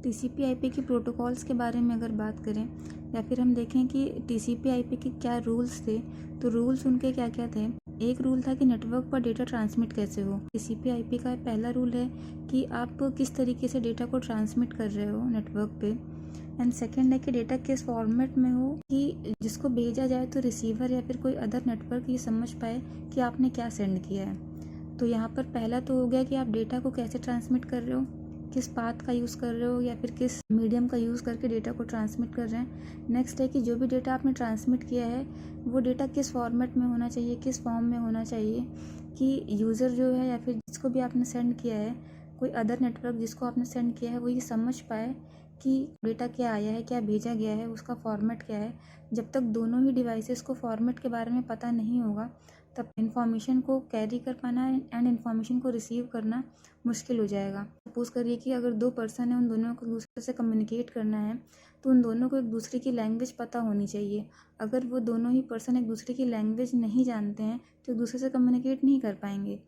TCP IP की protocols के बारे में अगर बात करें या फिर हम देखें कि टीसीपी आईपी के क्या रूल्स थे, तो रूल्स उनके क्या क्या थे। एक रूल था कि नेटवर्क पर डेटा ट्रांसमिट कैसे हो। टीसीपी आईपी का पहला रूल है कि आप किस तरीके से डेटा को ट्रांसमिट कर रहे हो नेटवर्क पे। एंड सेकेंड है कि डेटा किस फॉर्मेट में हो कि जिसको भेजा जाए तो रिसीवर या फिर कोई अदर नेटवर्क ये समझ पाए कि आपने क्या सेंड किया है। तो यहाँ पर पहला तो हो गया कि आप डेटा को कैसे ट्रांसमिट कर रहे हो, किस पाथ का यूज़ कर रहे हो या फिर किस मीडियम का यूज़ करके डेटा को ट्रांसमिट कर रहे हैं। नेक्स्ट है कि जो भी डेटा आपने ट्रांसमिट किया है वो डेटा किस फॉर्मेट में होना चाहिए, किस फॉर्म में होना चाहिए कि यूज़र जो है या फिर जिसको भी आपने सेंड किया है, कोई अदर नेटवर्क जिसको आपने सेंड किया है वो ये समझ पाए कि डेटा क्या आया है, क्या भेजा गया है, उसका फॉर्मेट क्या है। जब तक दोनों ही डिवाइसेस को फॉर्मेट के बारे में पता नहीं होगा तब इन्फॉर्मेशन को कैरी कर पाना एंड इन्फॉर्मेशन को रिसीव करना मुश्किल हो जाएगा। सपोज करिए कि अगर दो पर्सन है, उन दोनों को एक दूसरे से कम्युनिकेट करना है तो उन दोनों को एक दूसरे की लैंग्वेज पता होनी चाहिए। अगर वो दोनों ही पर्सन एक दूसरे की लैंग्वेज नहीं जानते हैं तो एक दूसरे से कम्युनिकेट नहीं कर पाएंगे।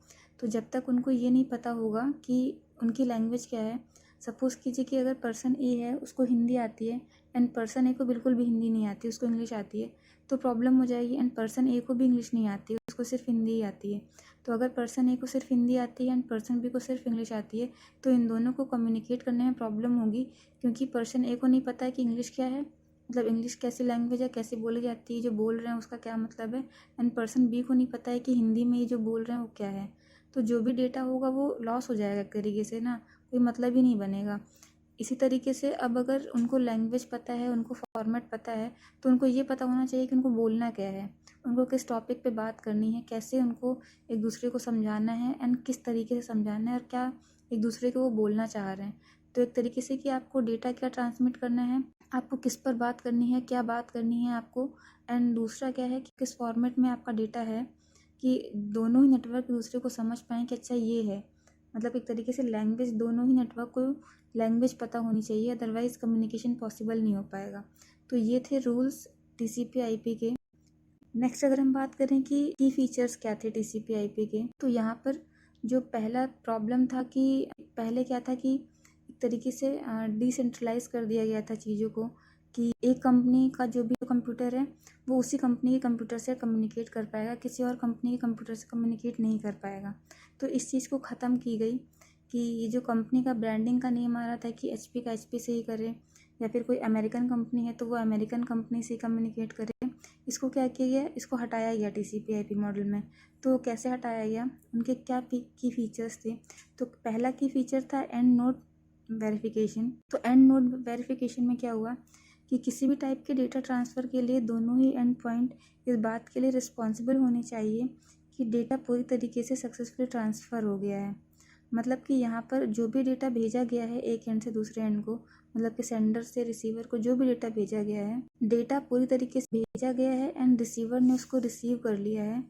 तो जब तक उनको ये नहीं पता होगा कि उनकी लैंग्वेज क्या है, सपोज़ कीजिए कि अगर पर्सन ए है उसको हिंदी आती है एंड पर्सन ए को बिल्कुल भी हिंदी नहीं आती, उसको इंग्लिश आती है, तो प्रॉब्लम हो जाएगी। एंड पर्सन ए को भी इंग्लिश नहीं आती है, उसको सिर्फ हिंदी ही आती है। तो अगर पर्सन ए को सिर्फ हिंदी आती है एंड पर्सन बी को सिर्फ इंग्लिश आती है तो इन दोनों को कम्युनिकेट करने में प्रॉब्लम होगी, क्योंकि पर्सन ए को नहीं पता है कि इंग्लिश क्या है, मतलब इंग्लिश कैसी लैंग्वेज है, कैसे बोली जाती है, जो बोल रहे हैं उसका क्या मतलब है। एंड पर्सन बी को नहीं पता है कि हिंदी में ये जो बोल रहे हैं वो क्या है। तो जो भी डेटा होगा वो लॉस हो जाएगा एक तरीके से ना, कोई मतलब ही नहीं बनेगा। इसी तरीके से अब अगर उनको लैंग्वेज पता है, उनको फॉर्मेट पता है, तो उनको ये पता होना चाहिए कि उनको बोलना क्या है, उनको किस टॉपिक पे बात करनी है, कैसे उनको एक दूसरे को समझाना है एंड किस तरीके से समझाना है और क्या एक दूसरे को वो बोलना चाह रहे हैं। तो एक तरीके से कि आपको डेटा क्या ट्रांसमिट करना है, आपको किस पर बात करनी है, क्या बात करनी है आपको। एंड दूसरा क्या है कि किस फॉर्मेट में आपका डेटा है कि दोनों ही नेटवर्क एक दूसरे को समझ पाएँ कि अच्छा ये है। मतलब एक तरीके से लैंग्वेज, दोनों ही नेटवर्क को लैंग्वेज पता होनी चाहिए, अदरवाइज़ कम्युनिकेशन पॉसिबल नहीं हो पाएगा। तो ये थे रूल्स टीसीपी आईपी के। नेक्स्ट अगर हम बात करें कि की फीचर्स क्या थे टीसीपी आईपी के, तो यहाँ पर जो पहला प्रॉब्लम था कि पहले क्या था कि एक तरीके से डिसेंट्रलाइज कर दिया गया था चीज़ों को, कि एक कंपनी का जो भी कंप्यूटर है वो उसी कंपनी के कंप्यूटर से कम्युनिकेट कर पाएगा, किसी और कंपनी के कंप्यूटर से कम्युनिकेट नहीं कर पाएगा। तो इस चीज़ को ख़त्म की गई कि ये जो कंपनी का ब्रांडिंग का नियम आ रहा था कि एचपी का एचपी से ही करे या फिर कोई अमेरिकन कंपनी है तो वो अमेरिकन कंपनी से कम्युनिकेट करे, इसको क्या किया गया, इसको हटाया गया टीसीपी आईपी मॉडल में। तो कैसे हटाया गया, उनके क्या की फीचर्स थे। तो पहला की फीचर था एंड नोड वेरिफिकेशन। तो एंड नोड वेरिफिकेशन में क्या हुआ कि किसी भी टाइप के डेटा ट्रांसफ़र के लिए दोनों ही एंड पॉइंट इस बात के लिए रिस्पॉन्सिबल होने चाहिए कि डेटा पूरी तरीके से सक्सेसफुली ट्रांसफ़र हो गया है। मतलब कि यहाँ पर जो भी डेटा भेजा गया है एक एंड से दूसरे एंड को, मतलब कि सेंडर से रिसीवर को जो भी डेटा भेजा गया है, डेटा पूरी तरीके से भेजा गया है एंड रिसीवर ने उसको रिसीव कर लिया है।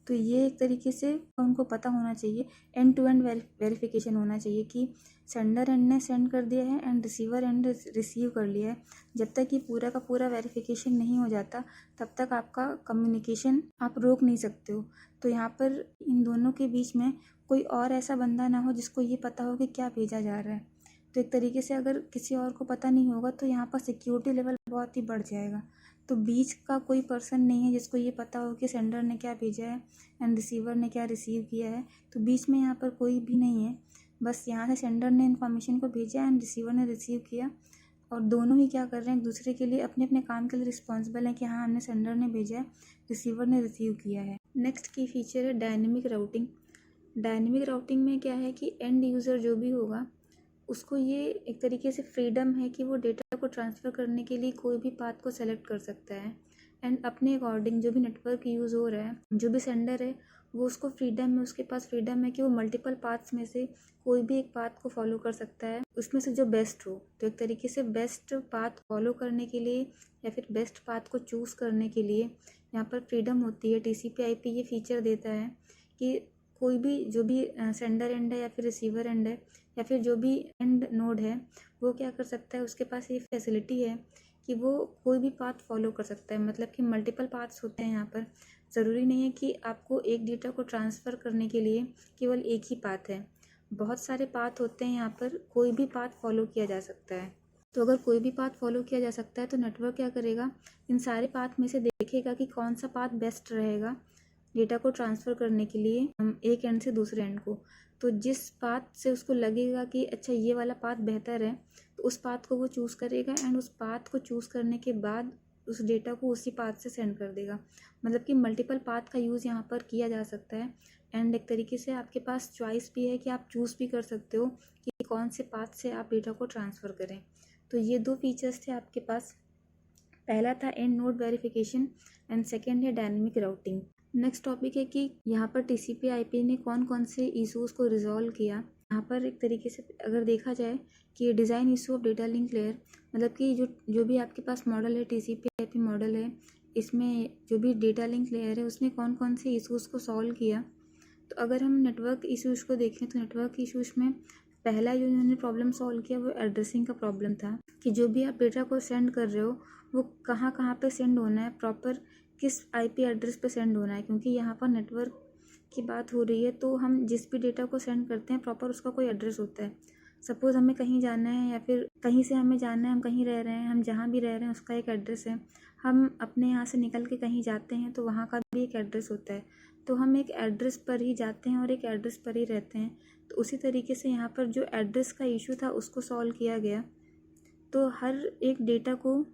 तो ये एक तरीके से उनको पता होना चाहिए, एंड टू एंड वेरिफिकेशन होना चाहिए कि सेंडर एंड ने सेंड कर दिया है एंड रिसीवर एंड रिसीव कर लिया है। जब तक ये पूरा का पूरा वेरिफिकेशन नहीं हो जाता तब तक आपका कम्युनिकेशन आप रोक नहीं सकते हो। तो यहाँ पर इन दोनों के बीच में कोई और ऐसा बंदा ना हो जिसको ये पता हो कि क्या भेजा जा रहा है। तो एक तरीके से अगर किसी और को पता नहीं होगा तो यहाँ पर सिक्योरिटी लेवल बहुत ही बढ़ जाएगा। तो बीच का कोई पर्सन नहीं है जिसको ये पता हो कि सेंडर ने क्या भेजा है एंड रिसीवर ने क्या रिसीव किया है। तो बीच में यहाँ पर कोई भी नहीं है, बस यहाँ से सेंडर ने इन्फॉर्मेशन को भेजा एंड रिसीवर ने रिसीव किया, और दोनों ही क्या कर रहे हैं, एक दूसरे के लिए अपने अपने काम के लिए रिस्पॉन्सिबल है कि हाँ हमने सेंडर ने भेजा है, रिसीवर ने रिसीव किया है। नेक्स्ट की फीचर है डायनेमिक राउटिंग। डायनेमिक राउटिंग में क्या है कि एंड यूज़र जो भी होगा उसको ये एक तरीके से फ्रीडम है कि वो डेटा को ट्रांसफ़र करने के लिए कोई भी पाथ को सेलेक्ट कर सकता है एंड अपने अकॉर्डिंग जो भी नेटवर्क यूज़ हो रहा है, जो भी सेंडर है वो उसको फ्रीडम है, उसके पास फ्रीडम है कि वो मल्टीपल पाथ्स में से कोई भी एक पाथ को फॉलो कर सकता है, उसमें से जो बेस्ट हो। तो एक तरीके से बेस्ट पाथ फॉलो करने के लिए या फिर बेस्ट पाथ को चूज़ करने के लिए यहाँ पर फ्रीडम होती है। टीसीपी आईपी ये फीचर देता है कि कोई भी जो भी सेंडर एंड है या फिर रिसीवर एंड है या फिर जो भी एंड नोड है वो क्या कर सकता है, उसके पास ये फैसिलिटी है कि वो कोई भी पाथ फॉलो कर सकता है। मतलब कि मल्टीपल पाथ्स होते हैं यहाँ पर, ज़रूरी नहीं है कि आपको एक डेटा को ट्रांसफ़र करने के लिए केवल एक ही पाथ है। बहुत सारे पाथ होते हैं, यहाँ पर कोई भी पाथ फॉलो किया जा सकता है। तो अगर कोई भी पाथ फॉलो किया जा सकता है तो नेटवर्क क्या करेगा, इन सारे पाथ में से देखेगा कि कौन सा पाथ बेस्ट रहेगा डेटा को ट्रांसफ़र करने के लिए एक एंड से दूसरे एंड को। तो जिस पाथ से उसको लगेगा कि अच्छा ये वाला पाथ बेहतर है, तो उस पाथ को वो चूज़ करेगा एंड उस पाथ को चूज़ करने के बाद उस डेटा को उसी पाथ से सेंड कर देगा। मतलब कि मल्टीपल पाथ का यूज़ यहाँ पर किया जा सकता है एंड एक तरीके से आपके पास चॉइस भी है कि आप चूज़ भी कर सकते हो कि कौन से पाथ से आप डेटा को ट्रांसफ़र करें। तो ये दो फीचर्स थे आपके पास। पहला था and node verification and second है डायनेमिक राउटिंग। नेक्स्ट टॉपिक है कि यहाँ पर TCP/IP ने कौन कौन से इशूज़ को रिजॉल्व किया। यहाँ पर एक तरीके से अगर देखा जाए कि design issue of data link layer, मतलब कि जो भी आपके पास मॉडल है, TCP/IP मॉडल है, इसमें जो भी डेटा लिंक लेयर है उसने कौन कौन से इशूज़ को सॉल्व किया। तो अगर हम नेटवर्क इशूज़ को देखें तो नेटवर्क इशूज़ में पहला जो इन्होंने प्रॉब्लम सॉल्व किया वो एड्रेसिंग का प्रॉब्लम था कि जो भी आप डेटा को सेंड कर रहे हो वो कहाँ कहाँ पे सेंड होना है, प्रॉपर किस IP एड्रेस पे सेंड होना है। क्योंकि यहाँ पर नेटवर्क की बात हो रही है तो हम जिस भी डेटा को सेंड करते हैं प्रॉपर उसका कोई एड्रेस होता है। सपोज़ हमें कहीं जाना है या फिर कहीं से हमें जाना है, हम कहीं रह रहे हैं, हम जहाँ भी रह रहे हैं उसका एक एड्रेस है। हम अपने यहाँ से निकल के कहीं जाते हैं तो वहाँ का भी एक एड्रेस होता है। तो हम एक एड्रेस पर ही जाते हैं और एक एड्रेस पर ही रहते हैं। तो उसी तरीके से यहाँ पर जो एड्रेस का इशू था उसको सॉल्व किया गया। तो हर एक डेटा को,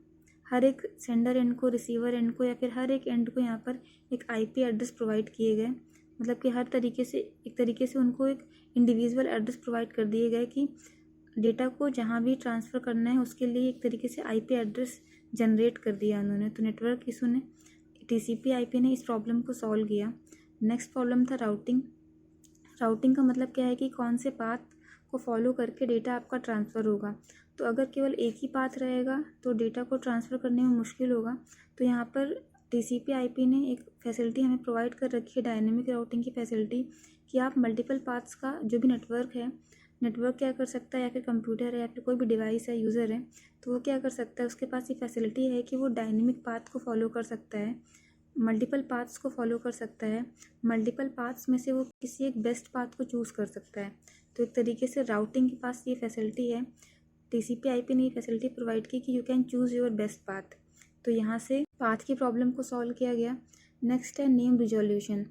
हर एक सेंडर एंड को, रिसीवर एंड को या फिर हर एक एंड को यहाँ पर एक IP एड्रेस प्रोवाइड किए गए। मतलब कि हर तरीके से एक तरीके से उनको एक इंडिविजुअल एड्रेस प्रोवाइड कर दिए गए कि डेटा को जहाँ भी ट्रांसफ़र करना है उसके लिए एक तरीके से IP एड्रेस जनरेट कर दिया उन्होंने। तो नेटवर्क इशू ने, TCP/IP ने इस प्रॉब्लम को सॉल्व किया। नेक्स्ट प्रॉब्लम था राउटिंग। राउटिंग का मतलब क्या है कि कौन से पाथ को फॉलो करके डेटा आपका ट्रांसफ़र होगा। तो अगर केवल एक ही पाथ रहेगा तो डेटा को ट्रांसफ़र करने में मुश्किल होगा। तो यहाँ पर TCP/IP ने एक फैसिलिटी हमें प्रोवाइड कर रखी है, डायनेमिक राउटिंग की फैसिलिटी, कि आप मल्टीपल पाथ्स का जो भी नेटवर्क है, नेटवर्क क्या कर सकता है या फिर कंप्यूटर है या फिर कोई भी डिवाइस है, यूज़र है, तो वो क्या कर सकता है, उसके पास ये फैसिलिटी है कि वो डायनेमिक पाथ को फॉलो कर सकता है, मल्टीपल पाथ्स को फॉलो कर सकता है। मल्टीपल पाथ्स में से वो किसी एक बेस्ट पाथ को चूज़ कर सकता है। तो एक तरीके से राउटिंग के पास ये फैसिलिटी है। TCP/IP ने ये फैसिलिटी प्रोवाइड की कि you can choose your best path. तो यहाँ से पाथ की प्रॉब्लम को सॉल्व किया गया। नेक्स्ट है नेम रिजोल्यूशन।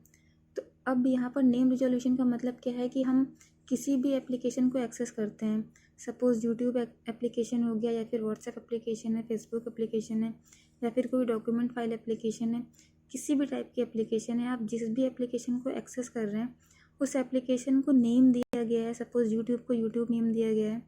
तो अब यहाँ पर नेम रिजोल्यूशन का मतलब क्या है कि हम किसी भी एप्लीकेशन को एक्सेस करते हैं। सपोज़ यूट्यूब एप्लीकेशन हो गया या फिर व्हाट्सएप एप्लीकेशन है, फेसबुक एप्लीकेशन है या फिर कोई डॉक्यूमेंट फाइल एप्लीकेशन है, किसी भी टाइप की एप्लीकेशन है, आप जिस भी एप्लीकेशन को एक्सेस कर रहे हैं उस एप्लीकेशन को नेम दिया गया है। सपोज़ यूट्यूब को यूट्यूब नेम दिया गया है,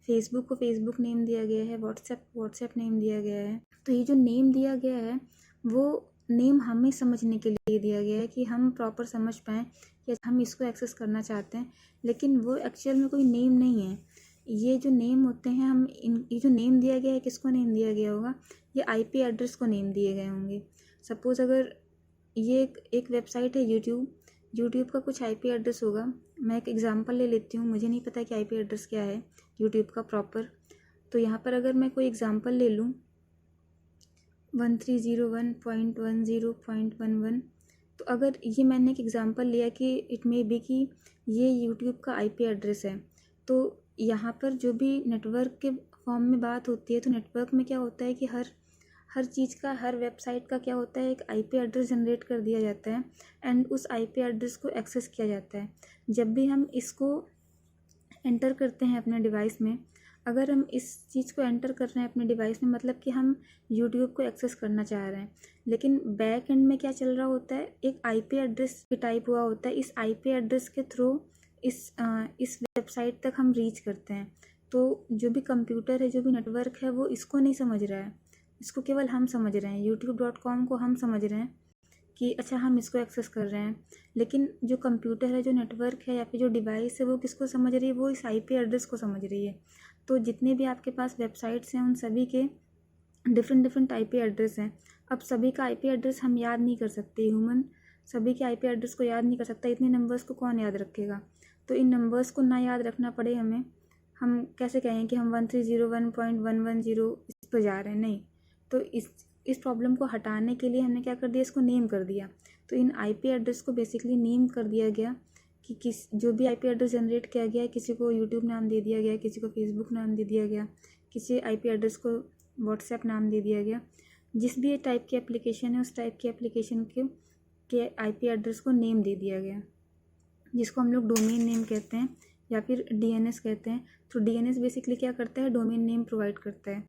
फेसबुक को फेसबुक नेम दिया गया है, व्हाट्सएप नेम दिया गया है। तो ये जो नेम दिया गया है वो नेम हमें समझने के लिए दिया गया है कि हम प्रॉपर समझ पाएँ कि हम इसको एक्सेस करना चाहते हैं, लेकिन वो एक्चुअल में कोई नेम नहीं है। ये जो नेम होते हैं, ये जो नेम दिया गया है, किसको नेम दिया गया होगा, ये IP एड्रेस को नेम दिए गए होंगे। सपोज़ अगर ये एक वेबसाइट है यूट्यूब का कुछ IP एड्रेस होगा। मैं एक एग्जांपल ले लेती हूँ, मुझे नहीं पता कि IP एड्रेस क्या है यूट्यूब का प्रॉपर। तो यहाँ पर अगर मैं कोई एग्जांपल ले लूँ 1301.10.11, तो अगर ये मैंने एक एग्जांपल लिया कि इट मे बी कि ये यूट्यूब का IP एड्रेस है, तो यहाँ पर जो भी नेटवर्क के फॉर्म में बात होती है तो नेटवर्क में क्या होता है कि हर चीज़ का, हर वेबसाइट का क्या होता है, एक IP एड्रेस जनरेट कर दिया जाता है एंड उस IP एड्रेस को एक्सेस किया जाता है। जब भी हम इसको एंटर करते हैं अपने डिवाइस में, अगर हम इस चीज़ को एंटर कर रहे हैं अपने डिवाइस में, मतलब कि हम यूट्यूब को एक्सेस करना चाह रहे हैं, लेकिन बैक एंड में क्या चल रहा होता है, एक IP एड्रेस भी टाइप हुआ होता है। इस IP एड्रेस के थ्रू इस वेबसाइट तक हम रीच करते हैं। तो जो भी कंप्यूटर है, जो भी नेटवर्क है, वो इसको नहीं समझ रहा है, इसको केवल हम समझ रहे हैं। youtube.com को हम समझ रहे हैं कि अच्छा हम इसको एक्सेस कर रहे हैं, लेकिन जो कंप्यूटर है, जो नेटवर्क है या फिर जो डिवाइस है, वो किसको समझ रही है, वो इस IP एड्रेस को समझ रही है। तो जितने भी आपके पास वेबसाइट्स हैं उन सभी के डिफरेंट IP एड्रेस हैं। अब सभी का IP एड्रेस हम याद नहीं कर सकते, ह्यूमन सभी के IP एड्रेस को याद नहीं कर सकता, इतने नंबर्स को कौन याद रखेगा। तो इन नंबर्स को ना याद रखना पड़े हमें, हम कैसे कहें कि हम 1301.110 इस पर जा रहे हैं, नहीं। तो इस प्रॉब्लम को हटाने के लिए हमने क्या कर दिया, इसको नेम कर दिया। तो इन IP एड्रेस को बेसिकली नेम कर दिया गया कि जो भी आईपी एड्रेस जनरेट किया गया है, किसी को यूट्यूब नाम दे दिया गया, किसी को फेसबुक नाम दे दिया गया, किसी आईपी एड्रेस को व्हाट्सएप नाम दे दिया गया, जिस भी टाइप की एप्लीकेशन है उस टाइप की एप्लीकेशन के आईपी एड्रेस को नेम दे दिया गया, जिसको हम लोग डोमेन नेम कहते हैं या फिर डीएनएस कहते हैं। तो डीएनएस बेसिकली क्या करता है, डोमेन नेम प्रोवाइड करता है।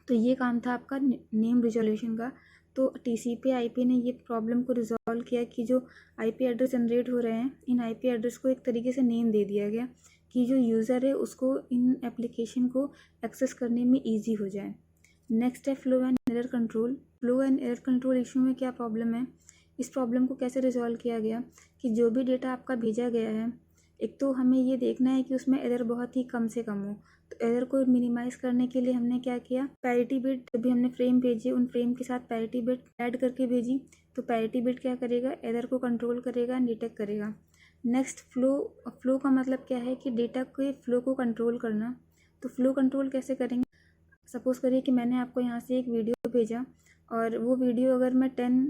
तो ये काम था आपका नेम रिजोल्यूशन का। तो टीसीपी आईपी ने ये प्रॉब्लम को रिजॉल्व किया कि जो आईपी एड्रेस जनरेट हो रहे हैं, इन आईपी एड्रेस को एक तरीके से नेम दे दिया गया कि जो यूज़र है उसको इन एप्लीकेशन को एक्सेस करने में ईजी हो जाए। नेक्स्ट है flow and error control. Flow and error control issue में क्या प्रॉब्लम है, इस प्रॉब्लम को कैसे रिजॉल्व किया गया कि जो भी डेटा आपका भेजा गया है, एक तो हमें ये देखना है कि उसमें एरर बहुत ही कम से कम हो। तो एरर को मिनिमाइज़ करने के लिए हमने क्या किया, पैरिटी बिट, जब भी हमने फ्रेम भेजे उन फ्रेम के साथ पैरिटी बिट ऐड करके भेजी। तो पैरिटी बिट क्या करेगा, एरर को कंट्रोल करेगा एंड डिटेक्ट करेगा। नेक्स्ट फ्लो का मतलब क्या है कि डेटा के फ्लो को कंट्रोल करना। तो फ्लो कंट्रोल कैसे करेंगे, सपोज़ करिए कि मैंने आपको यहाँ से एक वीडियो भेजा और वो वीडियो अगर मैं 10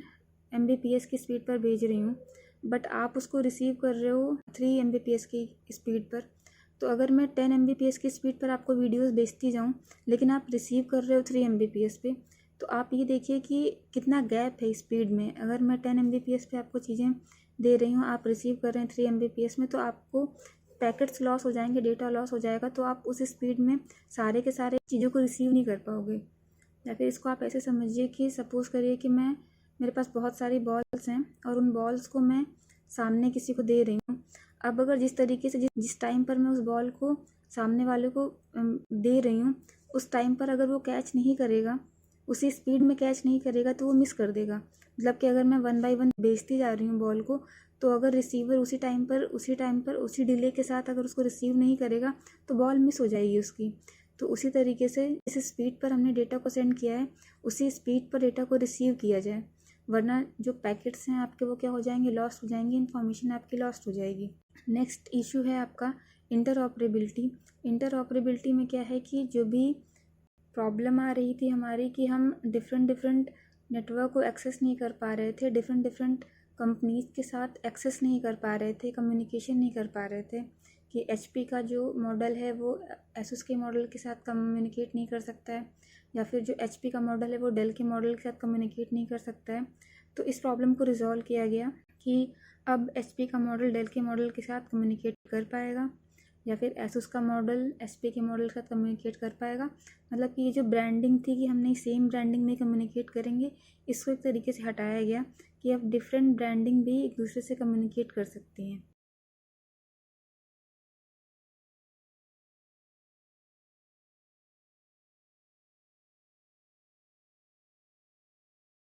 Mbps की स्पीड पर भेज रही हूँ, बट आप उसको रिसीव कर रहे हो 3 Mbps की स्पीड पर। तो अगर मैं 10 Mbps की स्पीड पर आपको वीडियोस भेजती जाऊँ लेकिन आप रिसीव कर रहे हो 3 Mbps पे, तो आप ये देखिए कि कितना गैप है स्पीड में। अगर मैं 10 Mbps पे आपको चीज़ें दे रही हूँ, आप रिसीव कर रहे हैं 3 Mbps में, तो आपको पैकेट्स लॉस हो जाएंगे, डेटा लॉस हो जाएगा। तो आप उस स्पीड में सारे के सारे चीज़ों को रिसीव नहीं कर पाओगे। या फिर इसको आप ऐसे समझिए कि सपोज़ करिए कि मेरे पास बहुत सारी बॉल्स हैं और उन बॉल्स को मैं सामने किसी को दे रही हूँ। अब अगर जिस तरीके से जिस टाइम पर मैं उस बॉल को सामने वाले को दे रही हूँ, उस टाइम पर अगर वो कैच नहीं करेगा, उसी स्पीड में कैच नहीं करेगा, तो वो मिस कर देगा। मतलब कि अगर मैं 1 बाय 1 भेजती जा रही हूँ बॉल को, तो अगर रिसीवर उसी टाइम पर उसी डिले के साथ अगर उसको रिसीव नहीं करेगा तो बॉल मिस हो जाएगी उसकी। तो उसी तरीके से जिस स्पीड पर हमने डेटा को सेंड किया है, उसी स्पीड पर डेटा को रिसीव किया जाए, वरना जो पैकेट्स हैं आपके वो क्या हो जाएंगे, लॉस्ट हो जाएंगे, इन्फॉर्मेशन आपकी लॉस्ट हो जाएगी। नेक्स्ट इशू है आपका इंटरऑपरेबिलिटी। इंटरऑपरेबिलिटी में क्या है कि जो भी प्रॉब्लम आ रही थी हमारी कि हम डिफरेंट नेटवर्क को एक्सेस नहीं कर पा रहे थे, डिफरेंट कंपनीज़ के साथ एक्सेस नहीं कर पा रहे थे, कम्युनिकेशन नहीं कर पा रहे थे कि HP का जो मॉडल है वो ASUS के मॉडल के साथ कम्युनिकेट नहीं कर सकता है, या फिर जो HP का मॉडल है वो डेल के मॉडल के साथ कम्युनिकेट नहीं कर सकता है। तो इस प्रॉब्लम को रिजॉल्व किया गया कि अब HP का मॉडल डेल के मॉडल के साथ कम्युनिकेट कर पाएगा, या फिर ASUS का मॉडल SP के मॉडल के साथ कम्युनिकेट कर पाएगा। मतलब कि ये जो ब्रांडिंग थी कि हम नहीं सेम ब्रांडिंग में कम्युनिकेट करेंगे, इसको एक तरीके से हटाया गया कि अब डिफरेंट ब्रांडिंग भी एक दूसरे से कम्युनिकेट कर सकती हैं।